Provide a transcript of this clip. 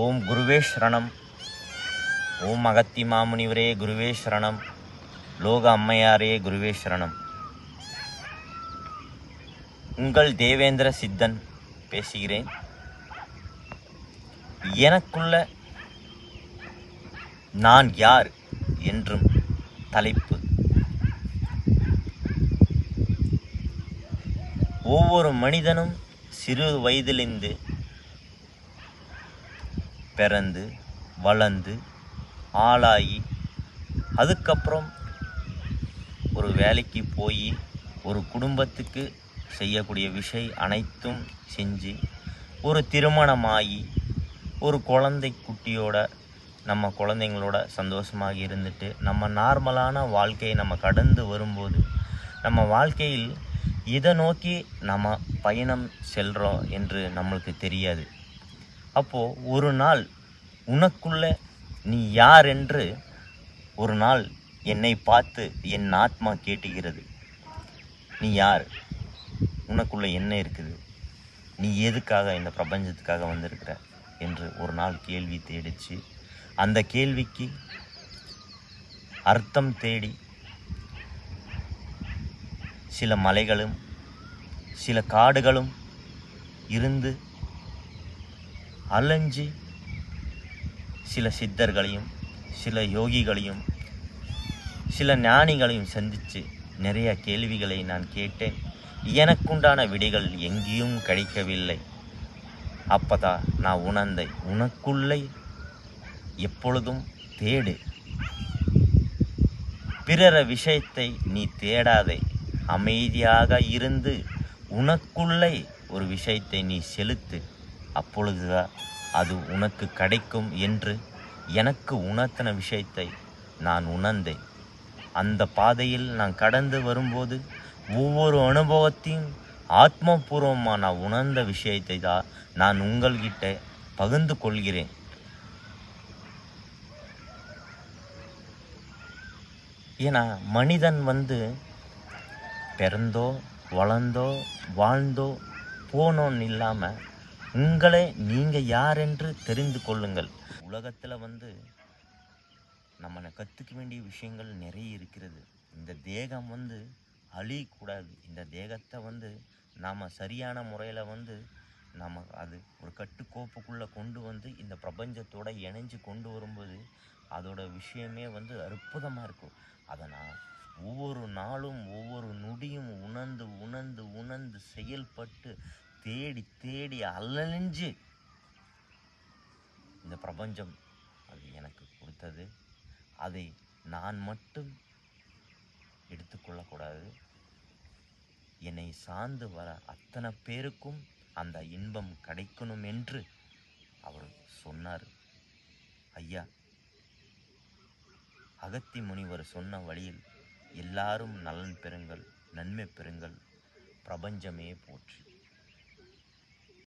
ஓம் குருவே சரணம். ஓம் அகத்தி மாமுனிவரே குருவே சரணம். லோக அம்மையாரே குருவே சரணம். உங்கள் தேவேந்திர சித்தன் பேசுகிறேன். எனக்குள்ள நான் யார் என்றும் தலைப்பு. ஒவ்வொரு மனிதனும் சிறு வயதிலிருந்து பிறந்து வளர்ந்து ஆளாகி அதுக்கப்புறம் ஒரு வேலைக்கு போய் ஒரு குடும்பத்துக்கு செய்யக்கூடிய விஷயம் அனைத்தும் செஞ்சு ஒரு திருமணமாகி ஒரு குழந்தை குட்டியோட நம்ம குழந்தைங்களோட சந்தோஷமாக இருந்துட்டு நம்ம நார்மலான வாழ்க்கையை நம்ம கடந்து வரும்போது நம்ம வாழ்க்கையில் இதை நோக்கி நம்ம பயணம் செல்கிறோம் என்று நம்மளுக்கு தெரியாது. அப்போது ஒரு நாள் உனக்குள்ள நீ யார் என்று ஒரு நாள் என்னை பார்த்து என் ஆத்மா கேட்டுகிறது. நீ யார்? உனக்குள்ள என்ன இருக்குது? நீ எதுக்காக இந்த பிரபஞ்சத்துக்காக வந்திருக்கிற என்று ஒரு நாள் கேள்வி தேடிச்சு. அந்த கேள்விக்கு அர்த்தம் தேடி சில மலைகளும் சில காடுகளும் இருந்து அலைஞ்சு சில சித்தர்களையும் சில யோகிகளையும் சில ஞானிகளையும் சந்தித்து நிறைய கேள்விகளை நான் கேட்டேன். எனக்குண்டான விடைகள் எங்கேயும் கிடைக்கவில்லை. அப்பதான் நான் உணர்ந்தேன், உனக்குள்ளே எப்பொழுதும் தேடு. பிறர விஷயத்தை நீ தேடாதே. அமைதியாக இருந்து உனக்குள்ளே ஒரு விஷயத்தை நீ செலுத்து. அப்பொழுதுதான் அது உனக்கு கிடைக்கும் என்று எனக்கு உணர்த்தின விஷயத்தை நான் உணர்ந்தேன். அந்த பாதையில் நான் கடந்து வரும்போது ஒவ்வொரு அனுபவத்தையும் ஆத்மபூர்வமாக நான் உணர்ந்த விஷயத்தை தான் நான் உங்கள்கிட்ட பகிர்ந்து கொள்கிறேன். ஏன்னா மனிதன் பிறந்தோ வளர்ந்தோ வாழ்ந்தோ போனோன்னு இல்லாமல் உங்களை நீங்கள் யார் என்று தெரிந்து கொள்ளுங்கள். உலகத்தில் நம்ம கற்றுக்க வேண்டிய விஷயங்கள் நிறைய இருக்கிறது. இந்த தேகம் அழியக்கூடாது. இந்த தேகத்தை நாம் சரியான முறையில் நாம் அது ஒரு கட்டுக்கோப்புக்குள்ளே கொண்டு இந்த பிரபஞ்சத்தோடு இணைஞ்சு கொண்டு வரும்போது அதோட விஷயமே அற்புதமாக இருக்கும். அதனால் ஒவ்வொரு நாளும் ஒவ்வொரு நொடியும் உணர்ந்து உணர்ந்து உணர்ந்து செயல்பட்டு தேடி தேடி அலைஞ்சு இந்த பிரபஞ்சம் அது எனக்கு கொடுத்தது. அதை நான் மட்டும் எடுத்துக்கொள்ளக்கூடாது. என்னை சார்ந்து வர அத்தனை பேருக்கும் அந்த இன்பம் கிடைக்கணும் என்று அவர் சொன்னார். ஐயா அகத்தி முனிவர் சொன்ன வழியில் எல்லாரும் நலன் பெறுங்கள், நன்மை பெறுங்கள், பிரபஞ்சமே போற்றி.